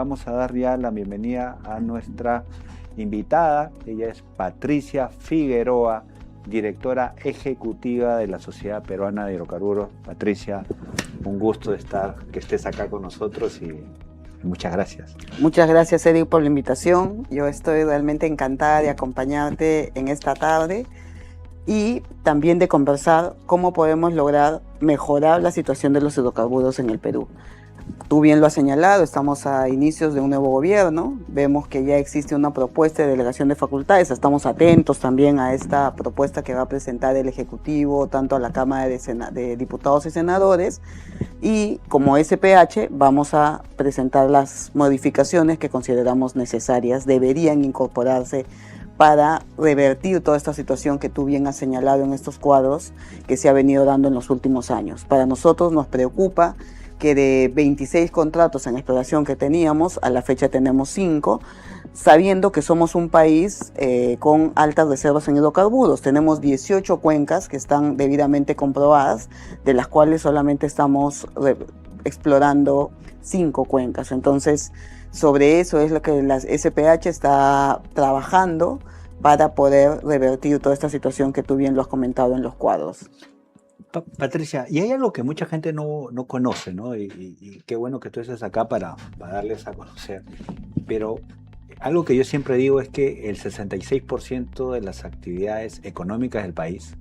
Vamos a dar ya la bienvenida a nuestra invitada. Ella es Patricia Figueroa, directora ejecutiva de la Sociedad Peruana de Hidrocarburos. Patricia, un gusto que estés acá con nosotros y muchas gracias. Muchas gracias, Eric, por la invitación. Yo estoy realmente encantada de acompañarte en esta tarde y también de conversar cómo podemos lograr mejorar la situación de los hidrocarburos en el Perú. Tú bien lo has señalado, estamos a inicios de un nuevo gobierno, vemos que ya existe una propuesta de delegación de facultades, estamos atentos también a esta propuesta que va a presentar el Ejecutivo, tanto a la Cámara de Diputados y Senadores, y como SPH vamos a presentar las modificaciones que consideramos necesarias, deberían incorporarse para revertir toda esta situación que tú bien has señalado en estos cuadros que se ha venido dando en los últimos años. Para nosotros nos preocupa que de 26 contratos en exploración que teníamos, a la fecha tenemos 5, sabiendo que somos un país con altas reservas en hidrocarburos. Tenemos 18 cuencas que están debidamente comprobadas, de las cuales solamente estamos explorando 5 cuencas. Entonces, sobre eso es lo que la SPH está trabajando para poder revertir toda esta situación que tú bien lo has comentado en los cuadros. Patricia, y hay algo que mucha gente no conoce, ¿no? Y qué bueno que tú estés acá para darles a conocer. Pero algo que yo siempre digo es que el 66% de las actividades económicas del país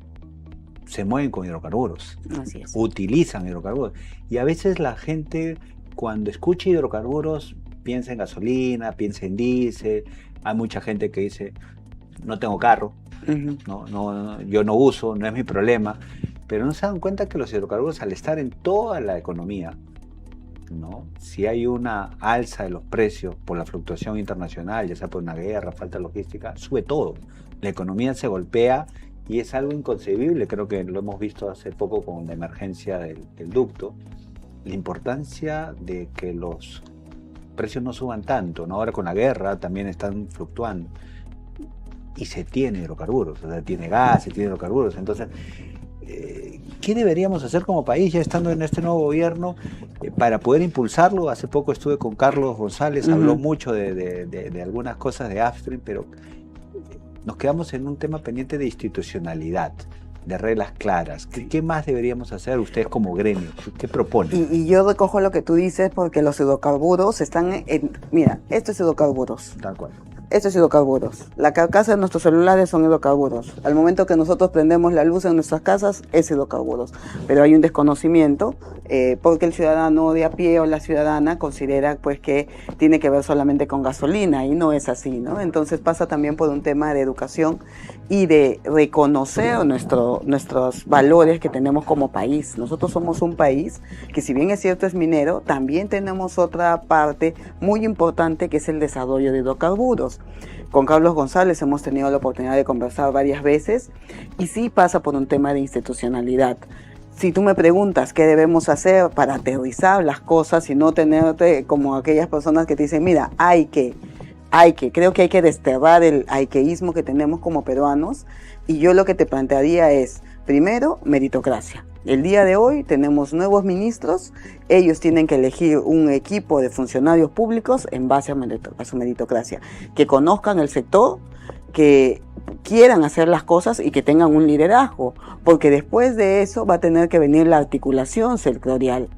se mueven con hidrocarburos. Así es. Utilizan hidrocarburos. Y a veces la gente, cuando escucha hidrocarburos, piensa en gasolina, piensa en diésel. Hay mucha gente que dice, no tengo carro, yo no uso, no es mi problema. Pero no se dan cuenta que los hidrocarburos, al estar en toda la economía, ¿no? Si hay una alza de los precios por la fluctuación internacional, ya sea por una guerra, falta de logística, sube todo. La economía se golpea y es algo inconcebible. Creo que lo hemos visto hace poco con la emergencia del ducto. La importancia de que los precios no suban tanto, ¿no? Ahora con la guerra también están fluctuando. Y se tiene hidrocarburos, o sea, tiene gas, se tiene hidrocarburos. Entonces, ¿qué deberíamos hacer como país, ya estando en este nuevo gobierno, para poder impulsarlo? Hace poco estuve con Carlos González, habló mucho de algunas cosas de Upstream, pero nos quedamos en un tema pendiente de institucionalidad, de reglas claras. ¿Qué más deberíamos hacer ustedes como gremio? ¿Qué proponen? Y yo recojo lo que tú dices porque los hidrocarburos están mira, esto es hidrocarburos. Tal cual. Esto es hidrocarburos. La carcasa de nuestros celulares son hidrocarburos. Al momento que nosotros prendemos la luz en nuestras casas, es hidrocarburos. Pero hay un desconocimiento porque el ciudadano de a pie o la ciudadana considera pues que tiene que ver solamente con gasolina y no es así, ¿no? Entonces pasa también por un tema de educación y de reconocer nuestros valores que tenemos como país. Nosotros somos un país que, si bien es cierto es minero, también tenemos otra parte muy importante que es el desarrollo de hidrocarburos. Con Carlos González hemos tenido la oportunidad de conversar varias veces y sí pasa por un tema de institucionalidad. Si tú me preguntas qué debemos hacer para aterrizar las cosas y no tenerte como aquellas personas que te dicen, mira, creo que hay que desterrar el hayqueísmo que tenemos como peruanos, y yo lo que te plantearía es, primero, meritocracia. El día de hoy tenemos nuevos ministros, ellos tienen que elegir un equipo de funcionarios públicos en base a su meritocracia, que conozcan el sector, que quieran hacer las cosas y que tengan un liderazgo, porque después de eso va a tener que venir la articulación sectorial.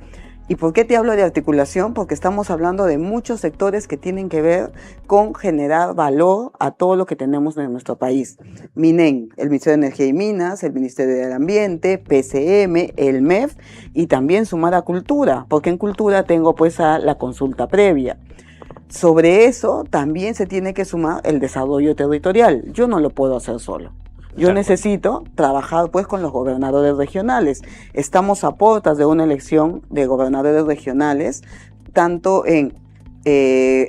¿Y por qué te hablo de articulación? Porque estamos hablando de muchos sectores que tienen que ver con generar valor a todo lo que tenemos en nuestro país. MINEN, el Ministerio de Energía y Minas, el Ministerio del Ambiente, PCM, el MEF, y también sumar a Cultura, porque en Cultura tengo pues a la consulta previa. Sobre eso también se tiene que sumar el desarrollo territorial. Yo no lo puedo hacer solo. Yo necesito trabajar pues con los gobernadores regionales. Estamos a puertas de una elección de gobernadores regionales, tanto en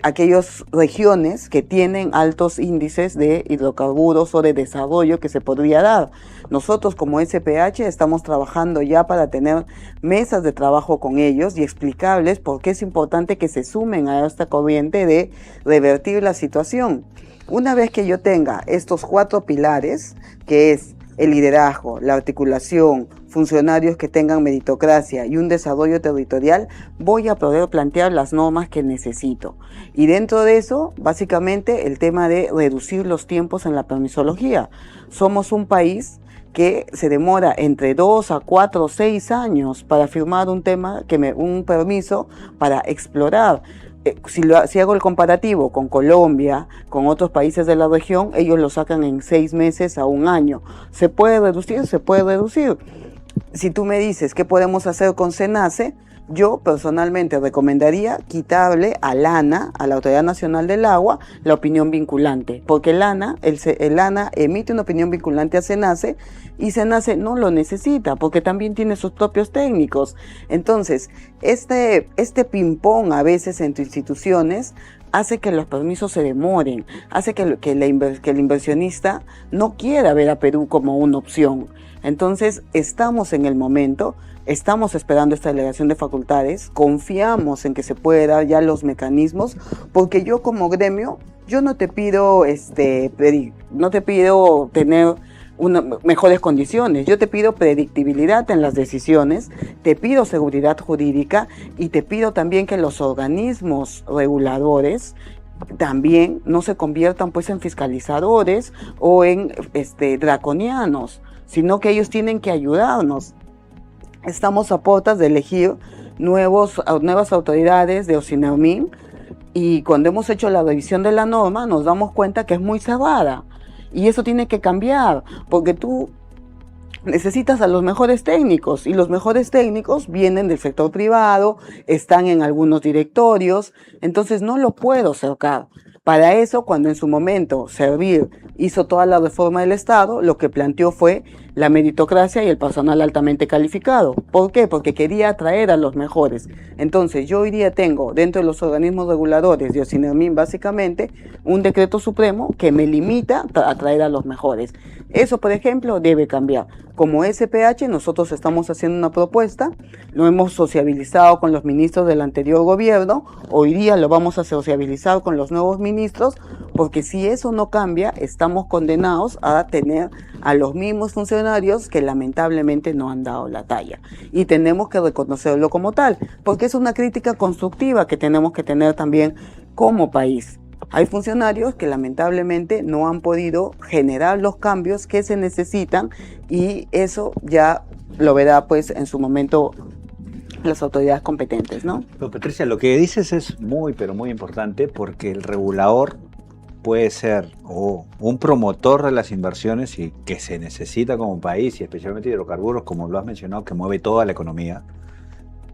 aquellas regiones que tienen altos índices de hidrocarburos o de desarrollo que se podría dar. Nosotros como SPH estamos trabajando ya para tener mesas de trabajo con ellos y explicarles por qué es importante que se sumen a esta corriente de revertir la situación. Una vez que yo tenga estos 4 pilares, que es el liderazgo, la articulación, funcionarios que tengan meritocracia y un desarrollo territorial, voy a poder plantear las normas que necesito. Y dentro de eso, básicamente, el tema de reducir los tiempos en la permisología. Somos un país que se demora entre 2 a 4 o 6 años para firmar un permiso para explorar. Si hago el comparativo con Colombia, con otros países de la región, ellos lo sacan en 6 meses a 1 año. ¿Se puede reducir? Se puede reducir. Si tú me dices qué podemos hacer con SENACE, yo personalmente recomendaría quitarle al ANA, a la Autoridad Nacional del Agua, la opinión vinculante, porque el ANA emite una opinión vinculante a SENACE y SENACE no lo necesita, porque también tiene sus propios técnicos. Entonces, este ping-pong a veces entre instituciones hace que los permisos se demoren, hace que el inversionista no quiera ver a Perú como una opción. Entonces, estamos en el momento, estamos esperando esta delegación de facultades, confiamos en que se puede dar ya los mecanismos, porque yo como gremio, yo no te pido, tener mejores condiciones, yo te pido predictibilidad en las decisiones, te pido seguridad jurídica y te pido también que los organismos reguladores también no se conviertan pues en fiscalizadores o en draconianos, sino que ellos tienen que ayudarnos. Estamos a puertas de elegir nuevas autoridades de Ocinermin y cuando hemos hecho la revisión de la norma nos damos cuenta que es muy cerrada y eso tiene que cambiar porque tú necesitas a los mejores técnicos y los mejores técnicos vienen del sector privado, están en algunos directorios, entonces no lo puedo cercar. Para eso, cuando en su momento Servir hizo toda la reforma del Estado, lo que planteó fue la meritocracia y el personal altamente calificado. ¿Por qué? Porque quería atraer a los mejores. Entonces, yo hoy día tengo dentro de los organismos reguladores de Ocinermin básicamente un decreto supremo que me limita a atraer a los mejores. Eso, por ejemplo, debe cambiar. Como SPH, nosotros estamos haciendo una propuesta, lo hemos sociabilizado con los ministros del anterior gobierno, hoy día lo vamos a sociabilizar con los nuevos ministros, porque si eso no cambia, estamos condenados a tener a los mismos funcionarios que lamentablemente no han dado la talla. Y tenemos que reconocerlo como tal, porque es una crítica constructiva que tenemos que tener también como país. Hay funcionarios que lamentablemente no han podido generar los cambios que se necesitan y eso ya lo verá pues en su momento las autoridades competentes, ¿no? Pero Patricia, lo que dices es muy, pero muy importante porque el regulador puede ser o un promotor de las inversiones y que se necesita como país y especialmente hidrocarburos, como lo has mencionado, que mueve toda la economía,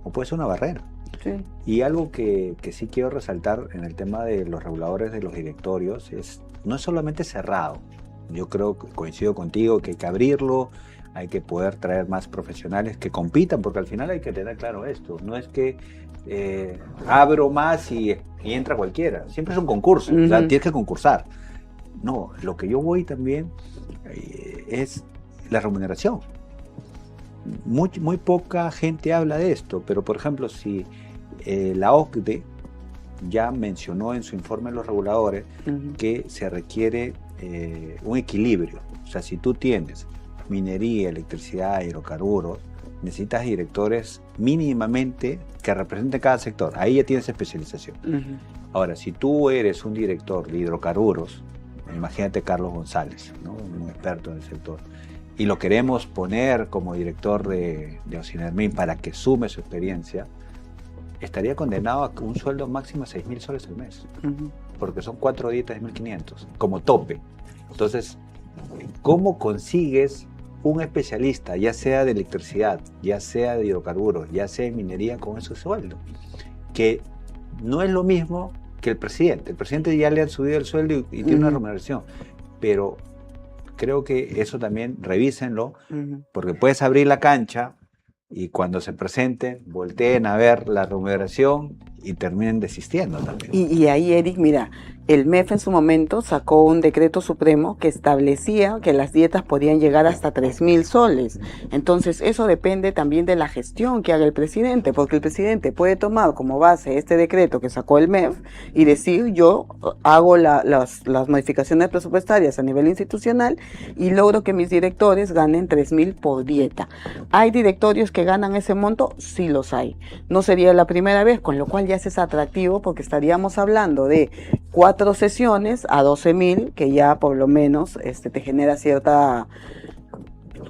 o puede ser una barrera. Sí. Y algo que sí quiero resaltar en el tema de los reguladores de los directorios no es solamente cerrado. Yo creo que coincido contigo que hay que abrirlo, hay que poder traer más profesionales que compitan, porque al final hay que tener claro esto. No es que abro más y entra cualquiera. Siempre es un concurso, o sea, tienes que concursar. No, lo que yo voy también es la remuneración. Muy poca gente habla de esto, pero por ejemplo, si la OCDE ya mencionó en su informe de los reguladores que se requiere un equilibrio. O sea, si tú tienes minería, electricidad, hidrocarburos, necesitas directores mínimamente que representen cada sector. Ahí ya tienes especialización. Ahora, si tú eres un director de hidrocarburos, imagínate Carlos González, ¿no? Un experto en el sector, y lo queremos poner como director de Ocinermin para que sume su experiencia, estaría condenado a un sueldo máximo de 6.000 soles al mes, porque son 4 dietas de 1.500, como tope. Entonces, ¿cómo consigues un especialista, ya sea de electricidad, ya sea de hidrocarburos, ya sea de minería, con ese sueldo? Que no es lo mismo que el presidente. El presidente ya le han subido el sueldo y tiene una remuneración, pero creo que eso también revísenlo, porque puedes abrir la cancha y cuando se presenten, volteen a ver la remuneración y terminen desistiendo también. Y ahí, Eric, mira, el MEF en su momento sacó un decreto supremo que establecía que las dietas podían llegar hasta 3.000 soles. Entonces, eso depende también de la gestión que haga el presidente, porque el presidente puede tomar como base este decreto que sacó el MEF y decir, yo hago las modificaciones presupuestarias a nivel institucional y logro que mis directores ganen 3.000 por dieta. ¿Hay directorios que ganan ese monto? Sí los hay. No sería la primera vez, con lo cual ya es atractivo porque estaríamos hablando de 4 sesiones a 12.000, que ya por lo menos te genera cierta,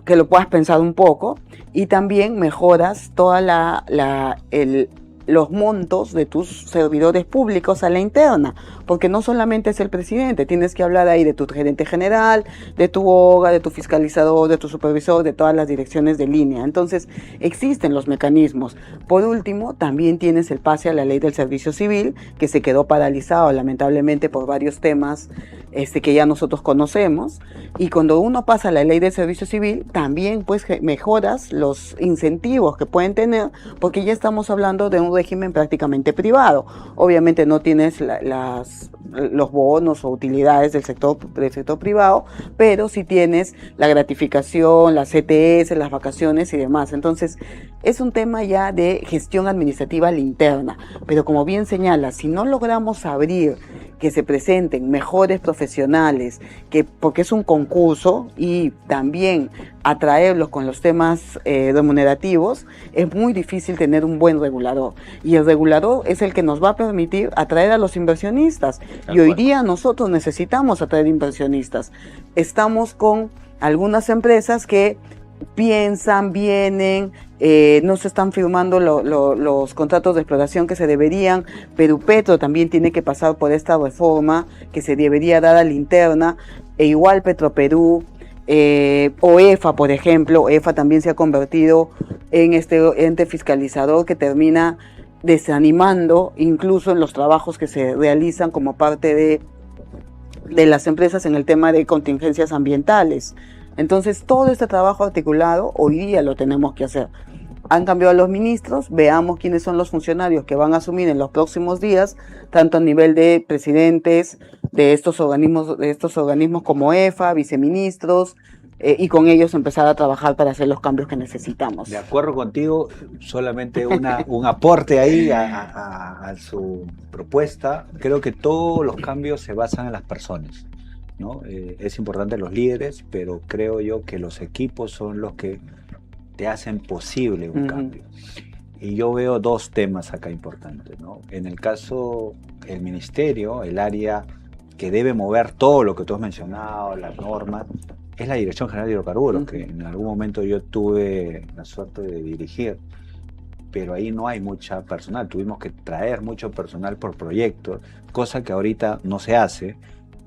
que lo puedas pensar un poco, y también mejoras toda los montos de tus servidores públicos a la interna, porque no solamente es el presidente, tienes que hablar ahí de tu gerente general, de tu OGA, de tu fiscalizador, de tu supervisor, de todas las direcciones de línea. Entonces, existen los mecanismos. Por último, también tienes el pase a la ley del servicio civil, que se quedó paralizado lamentablemente por varios temas que ya nosotros conocemos, y cuando uno pasa a la ley del servicio civil, también pues mejoras los incentivos que pueden tener, porque ya estamos hablando de un régimen prácticamente privado. Obviamente no tienes los bonos o utilidades del sector privado, pero sí tienes la gratificación, las CTS, las vacaciones y demás. Entonces, es un tema ya de gestión administrativa a la interna, pero como bien señala, si no logramos abrir que se presenten mejores profesionales, porque es un concurso, y también atraerlos con los temas remunerativos, es muy difícil tener un buen regulador. Y el regulador es el que nos va a permitir atraer a los inversionistas. Y hoy día nosotros necesitamos atraer inversionistas. Estamos con algunas empresas que piensan, vienen, no se están firmando los contratos de explotación que se deberían. Perupetro también tiene que pasar por esta reforma que se debería dar a la interna, e igual Petroperú, OEFA, por ejemplo. OEFA también se ha convertido en este ente fiscalizador que termina desanimando incluso en los trabajos que se realizan como parte de las empresas en el tema de contingencias ambientales. Entonces, todo este trabajo articulado hoy día lo tenemos que hacer. Han cambiado los ministros, veamos quiénes son los funcionarios que van a asumir en los próximos días, tanto a nivel de presidentes de estos organismos como EFA, viceministros, y con ellos empezar a trabajar para hacer los cambios que necesitamos. De acuerdo contigo, solamente un aporte ahí a su propuesta. Creo que todos los cambios se basan en las personas, ¿no? Es importante los líderes, pero creo yo que los equipos son los que te hacen posible un cambio. Y yo veo dos temas acá importantes, ¿no? En el caso del ministerio, el área que debe mover todo lo que tú has mencionado, las normas, es la Dirección General de Hidrocarburos, que en algún momento yo tuve la suerte de dirigir, pero ahí no hay mucha personal. Tuvimos que traer mucho personal por proyectos, cosa que ahorita no se hace,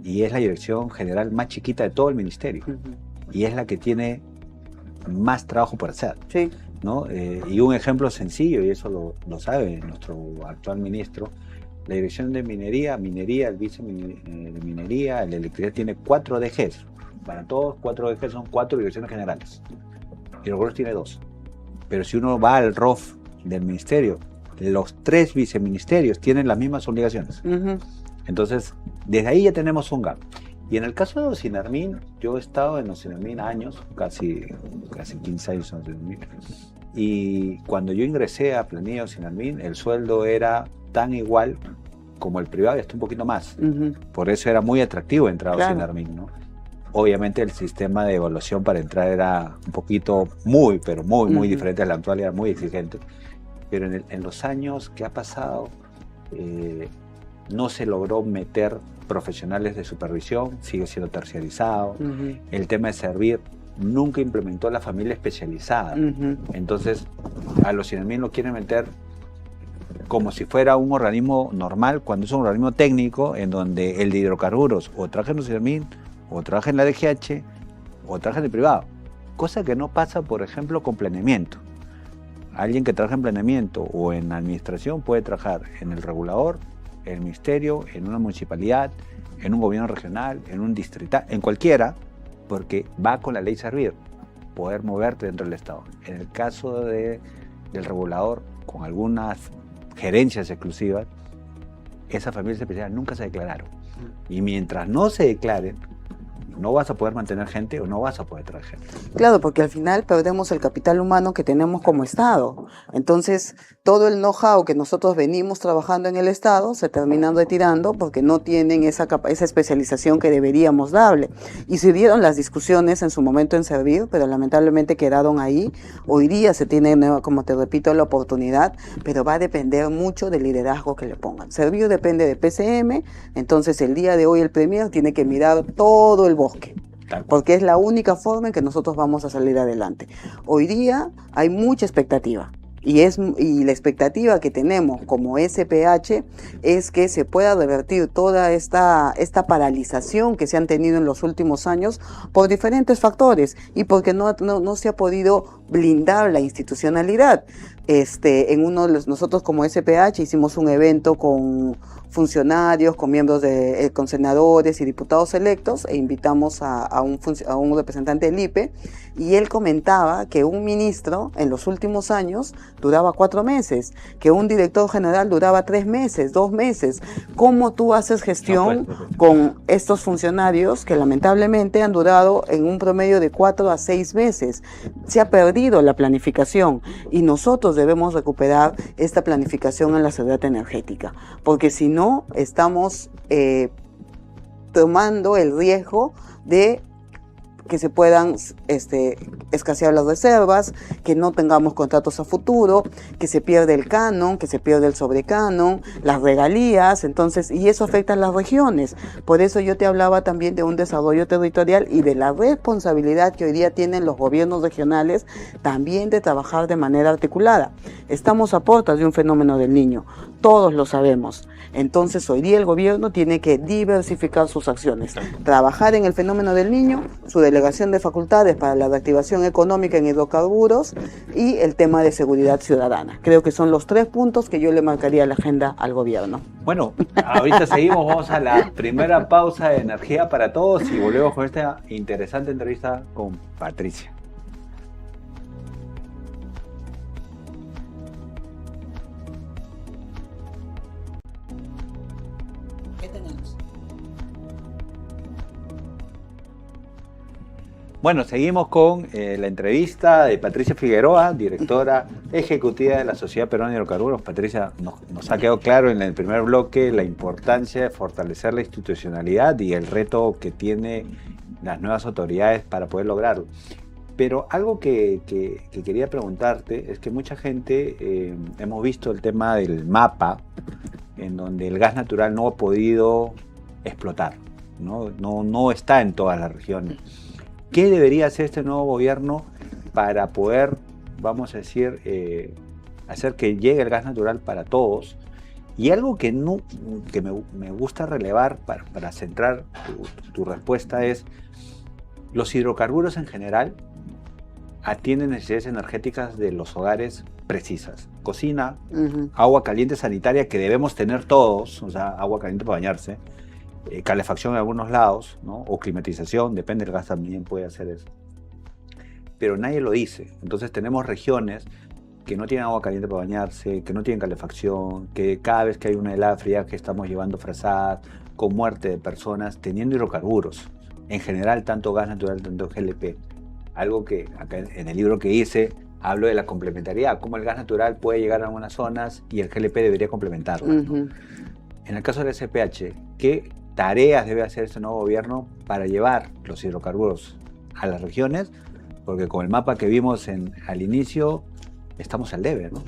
y es la dirección general más chiquita de todo el ministerio, y es la que tiene más trabajo por hacer. Sí. ¿No? Y un ejemplo sencillo, y eso lo sabe nuestro actual ministro, la dirección de minería, el vice de minería, el de electricidad, tiene 4 DGs. Para todos, 4 DGs son 4 direcciones generales. Hidrocarburos tiene 2. Pero si uno va al ROF del ministerio, los 3 viceministerios tienen las mismas obligaciones. Entonces, desde ahí ya tenemos un gap. Y en el caso de Ocinarmin, yo he estado en Ocinarmin años, casi 15 años en Ocinarmin, y cuando yo ingresé a planilla Ocinarmin, el sueldo era tan igual como el privado y hasta un poquito más. Por eso era muy atractivo entrar a Ocinarmin, ¿no? Obviamente el sistema de evaluación para entrar era un poquito muy diferente a la actual, era muy exigente. Pero en los años que ha pasado, no se logró meter profesionales de supervisión, sigue siendo terciarizado. El tema de servir nunca implementó la familia especializada. Entonces, a los Ocinarmin lo quieren meter como si fuera un organismo normal, cuando es un organismo técnico, en donde el de hidrocarburos o trabaja en Ocinarmin, o trabaja en la DGH, o trabaja en el privado. Cosa que no pasa, por ejemplo, con planeamiento. Alguien que trabaja en planeamiento o en administración puede trabajar en el regulador, en el ministerio, en una municipalidad, en un gobierno regional, en un distrital, en cualquiera, porque va con la ley servir, poder moverte dentro del Estado. En el caso del regulador, con algunas gerencias exclusivas, esas familias especiales nunca se declararon. Y mientras no se declaren, no vas a poder mantener gente o no vas a poder traer gente. Claro, porque al final perdemos el capital humano que tenemos como Estado. Entonces, todo el know-how que nosotros venimos trabajando en el Estado se terminan retirando porque no tienen esa especialización que deberíamos darle. Y se dieron las discusiones en su momento en Servir, pero lamentablemente quedaron ahí. Hoy día se tiene, como te repito, la oportunidad, pero va a depender mucho del liderazgo que le pongan. Servir depende de PCM, entonces el día de hoy el Premier tiene que mirar todo el bosque, porque es la única forma en que nosotros vamos a salir adelante. Hoy día hay mucha expectativa y la expectativa que tenemos como SPH es que se pueda revertir toda esta paralización que se han tenido en los últimos años por diferentes factores y porque no se ha podido blindar la institucionalidad. Nosotros como SPH hicimos un evento con funcionarios, con miembros con senadores y diputados electos, e invitamos a un representante del IPE, y él comentaba que un ministro en los últimos años duraba 4 meses, que un director general duraba 3 meses, 2 meses. ¿Cómo tú haces gestión con estos funcionarios que lamentablemente han durado en un promedio de 4 a 6 meses? Se ha perdido la planificación y nosotros debemos recuperar esta planificación en la seguridad energética, porque si no estamos tomando el riesgo de que se puedan escasear las reservas, que no tengamos contratos a futuro, que se pierde el canon, que se pierde el sobrecanon, las regalías, entonces, y eso afecta a las regiones. Por eso yo te hablaba también de un desarrollo territorial y de la responsabilidad que hoy día tienen los gobiernos regionales también de trabajar de manera articulada. Estamos a puertas de un fenómeno del Niño, todos lo sabemos. Entonces hoy día el gobierno tiene que diversificar sus acciones, trabajar en el fenómeno del Niño, su delegación de facultades para la reactivación económica en hidrocarburos y el tema de seguridad ciudadana. Creo que son los 3 puntos que yo le marcaría a la agenda al gobierno. Bueno, ahorita seguimos, vamos a la primera pausa de Energía para Todos y volvemos con esta interesante entrevista con Patricia. Bueno, seguimos con la entrevista de Patricia Figueroa, directora ejecutiva de la Sociedad Peruana de Hidrocarburos. Patricia, nos ha quedado claro en el primer bloque la importancia de fortalecer la institucionalidad y el reto que tienen las nuevas autoridades para poder lograrlo. Pero algo que quería preguntarte es que mucha gente, hemos visto el tema del mapa, en donde el gas natural no ha podido explotar, no está en todas las regiones. ¿Qué debería hacer este nuevo gobierno para poder, vamos a decir, hacer que llegue el gas natural para todos? Y algo que me gusta relevar para centrar tu respuesta es, los hidrocarburos en general atienden necesidades energéticas de los hogares precisas. Cocina, agua caliente sanitaria que debemos tener todos, o sea, agua caliente para bañarse, calefacción en algunos lados, ¿no? O climatización, depende del gas, también puede hacer eso. Pero nadie lo dice. Entonces tenemos regiones que no tienen agua caliente para bañarse, que no tienen calefacción, que cada vez que hay una helada fría que estamos llevando frazadas, con muerte de personas, teniendo hidrocarburos. En general, tanto gas natural, tanto GLP. Algo que acá en el libro que hice, hablo de la complementariedad, cómo el gas natural puede llegar a algunas zonas y el GLP debería complementarlo, ¿no? En el caso del SPH, ¿qué tareas debe hacer este nuevo gobierno para llevar los hidrocarburos a las regiones? Porque con el mapa que vimos al inicio, estamos al debe, ¿no?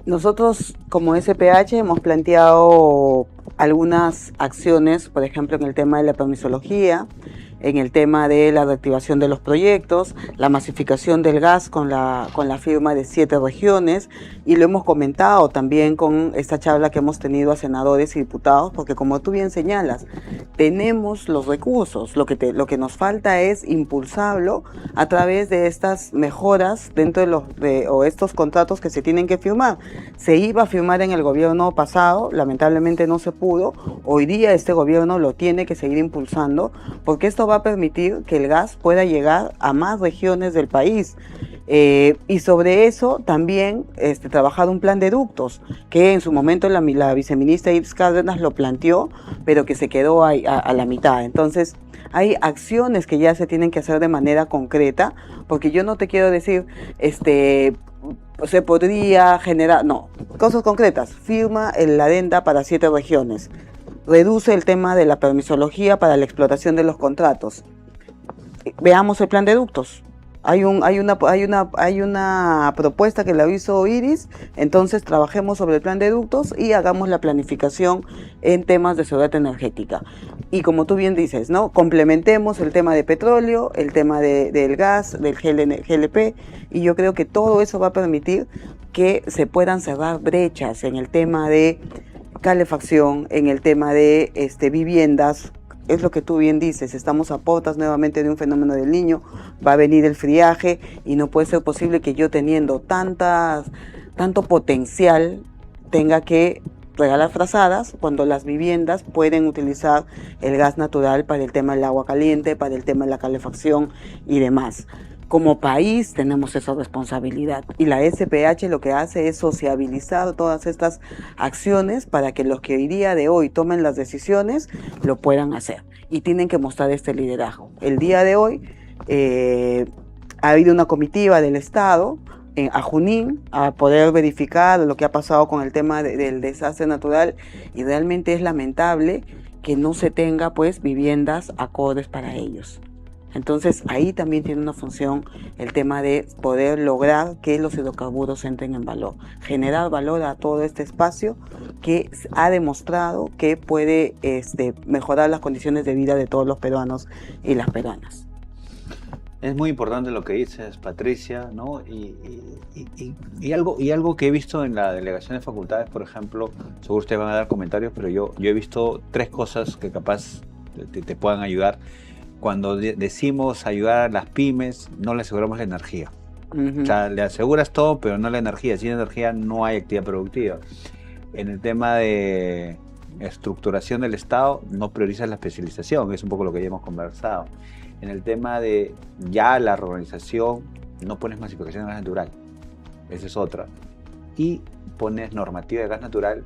Nosotros como SPH hemos planteado algunas acciones, por ejemplo en el tema de la permisología, en el tema de la reactivación de los proyectos, la masificación del gas con la firma de 7 regiones, y lo hemos comentado también con esta charla que hemos tenido a senadores y diputados, porque como tú bien señalas, tenemos los recursos, lo que nos falta es impulsarlo a través de estas mejoras dentro de estos contratos que se tienen que firmar. Se iba a firmar en el gobierno pasado, lamentablemente no se pudo. Hoy día este gobierno lo tiene que seguir impulsando, porque esto va va a permitir que el gas pueda llegar a más regiones del país. Y sobre eso también trabajar un plan de ductos, que en su momento la viceministra Iris Cárdenas lo planteó, pero que se quedó a la mitad. Entonces, hay acciones que ya se tienen que hacer de manera concreta, porque yo no te quiero decir, se podría generar, no, cosas concretas. Firma la adenda para 7 regiones, reduce el tema de la permisología para la explotación de los contratos. Veamos el plan de ductos. Hay una propuesta que la hizo Iris, entonces trabajemos sobre el plan de ductos y hagamos la planificación en temas de seguridad energética. Y como tú bien dices, ¿no? Complementemos el tema de petróleo, el tema del gas, del GLP, y yo creo que todo eso va a permitir que se puedan cerrar brechas en el tema de calefacción, en el tema de viviendas. Es lo que tú bien dices, estamos a portas nuevamente de un fenómeno del Niño, va a venir el friaje y no puede ser posible que yo teniendo tanto potencial tenga que regalar frazadas cuando las viviendas pueden utilizar el gas natural para el tema del agua caliente, para el tema de la calefacción y demás. Como país tenemos esa responsabilidad y la SPH lo que hace es sociabilizar todas estas acciones para que los que hoy día de hoy tomen las decisiones lo puedan hacer y tienen que mostrar este liderazgo. El día de hoy ha habido una comitiva del Estado a Junín a poder verificar lo que ha pasado con el tema del desastre natural y realmente es lamentable que no se tenga pues viviendas acordes para ellos. Entonces ahí también tiene una función el tema de poder lograr que los hidrocarburos entren en valor, generar valor a todo este espacio que ha demostrado que puede mejorar las condiciones de vida de todos los peruanos y las peruanas. Es muy importante lo que dices, Patricia, ¿no? Y algo que he visto en la delegación de facultades, por ejemplo, seguro ustedes van a dar comentarios, pero yo he visto 3 cosas que capaz te puedan ayudar. Cuando decimos ayudar a las pymes, no le aseguramos la energía. O sea, le aseguras todo, pero no la energía. Sin energía no hay actividad productiva. En el tema de estructuración del Estado, no priorizas la especialización, que es un poco lo que ya hemos conversado. En el tema de ya la reorganización, no pones masificación de gas natural. Esa es otra. Y pones normativa de gas natural,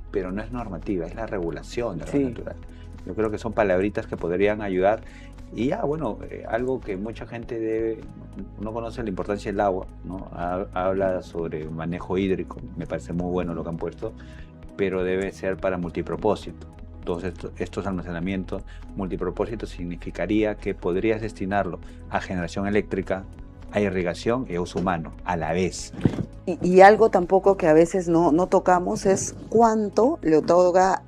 pero no es normativa, es la regulación del gas natural. Yo creo que son palabritas que podrían ayudar. Y ya, bueno, algo que mucha gente no conoce la importancia del agua, ¿no? Habla sobre manejo hídrico, me parece muy bueno lo que han puesto, pero debe ser para multipropósito. Todos estos almacenamientos multipropósitos significaría que podrías destinarlo a generación eléctrica, a irrigación y a uso humano a la vez. Y algo tampoco que a veces no tocamos es cuánto le otorga,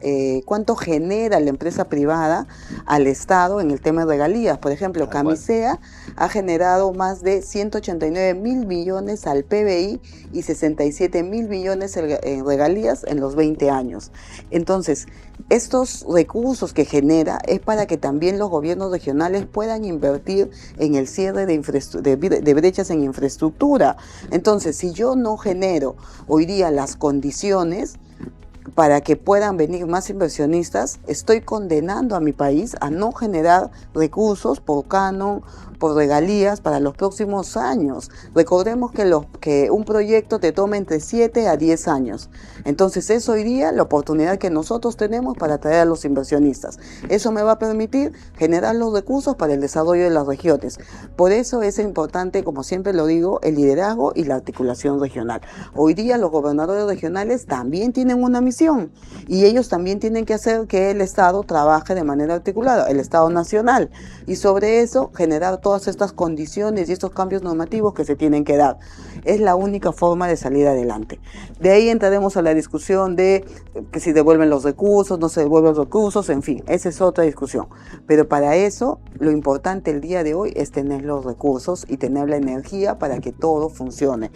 cuánto genera la empresa privada al Estado en el tema de regalías. Por ejemplo, Camisea ha generado más de 189.000 millones al PBI y 67.000 millones en regalías en los 20 años. Entonces, estos recursos que genera es para que también los gobiernos regionales puedan invertir en el cierre de brechas en infraestructura. Entonces, si yo no genero hoy día las condiciones para que puedan venir más inversionistas, estoy condenando a mi país a no generar recursos por canon, por regalías para los próximos años. Recordemos que un proyecto te toma entre 7 a 10 años. Entonces es hoy día la oportunidad que nosotros tenemos para atraer a los inversionistas. Eso me va a permitir generar los recursos para el desarrollo de las regiones. Por eso es importante, como siempre lo digo, el liderazgo y la articulación regional. Hoy día los gobernadores regionales también tienen una misión y ellos también tienen que hacer que el Estado trabaje de manera articulada, el Estado nacional, y sobre eso generar todas estas condiciones y estos cambios normativos que se tienen que dar. Es la única forma de salir adelante. De ahí entraremos a la discusión de que si devuelven los recursos, no se devuelven los recursos, en fin, esa es otra discusión. Pero para eso, lo importante el día de hoy es tener los recursos y tener la energía para que todo funcione.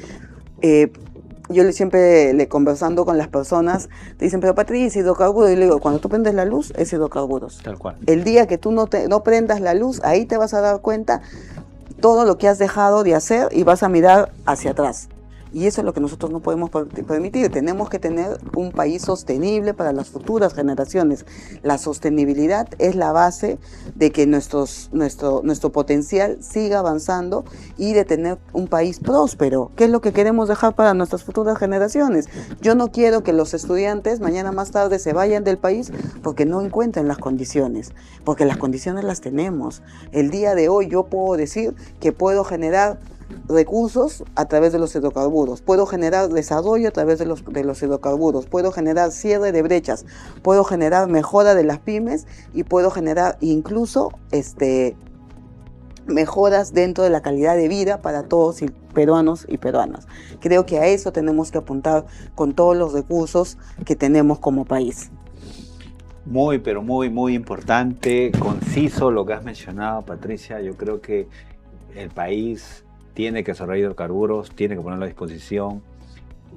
Yo siempre conversando con las personas, te dicen, pero Patricia, hidrocarburos, y le digo, cuando tú prendes la luz, es hidrocarburos. Tal cual. El día que tú no prendas la luz, ahí te vas a dar cuenta todo lo que has dejado de hacer y vas a mirar hacia atrás. Y eso es lo que nosotros no podemos permitir. Tenemos que tener un país sostenible para las futuras generaciones. La sostenibilidad es la base de que nuestro potencial siga avanzando y de tener un país próspero. ¿Qué es lo que queremos dejar para nuestras futuras generaciones? Yo no quiero que los estudiantes mañana más tarde se vayan del país porque no encuentren las condiciones, porque las condiciones las tenemos. El día de hoy yo puedo decir que puedo generar recursos a través de los hidrocarburos, puedo generar desarrollo a través de los hidrocarburos, puedo generar cierre de brechas, puedo generar mejora de las pymes y puedo generar incluso mejoras dentro de la calidad de vida para todos peruanos y peruanas. Creo que a eso tenemos que apuntar con todos los recursos que tenemos como país. Muy, pero muy importante, conciso lo que has mencionado, Patricia. Yo creo que el país tiene que desarrollar hidrocarburos, tiene que ponerlo a disposición.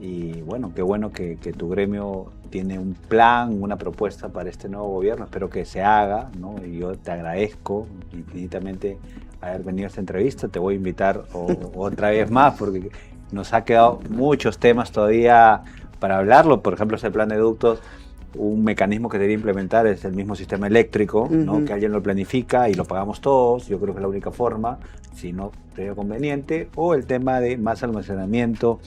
Y bueno que tu gremio tiene un plan, una propuesta para este nuevo gobierno. Espero que se haga, ¿no? Y yo te agradezco infinitamente haber venido a esta entrevista. Te voy a invitar otra vez más porque nos ha quedado muchos temas todavía para hablarlo. Por ejemplo, ese plan de ductos. Un mecanismo que debería implementar es el mismo sistema eléctrico, ¿no? Que alguien lo planifica y lo pagamos todos. Yo creo que es la única forma, si no sería conveniente. O el tema de más almacenamiento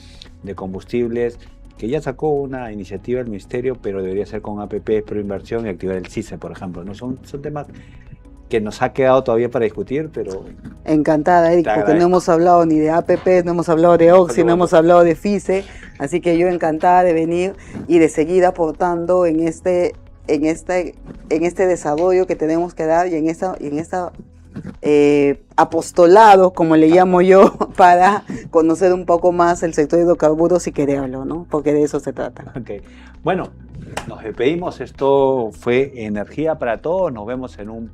de combustibles, que ya sacó una iniciativa el Ministerio, pero debería ser con APP, Proinversión y activar el CICE, por ejemplo, ¿no? Son temas que nos ha quedado todavía para discutir, pero... Encantada, Eric, porque no hemos hablado ni de APP, no hemos hablado de Oxy, no hemos hablado de FICE, así que yo encantada de venir y de seguir aportando en este desarrollo que tenemos que dar y en esta apostolado, como le llamo yo, para conocer un poco más el sector de hidrocarburos y quererlo, ¿no? Porque de eso se trata. Okay. Bueno, nos despedimos. Esto fue Energía para Todos. Nos vemos en un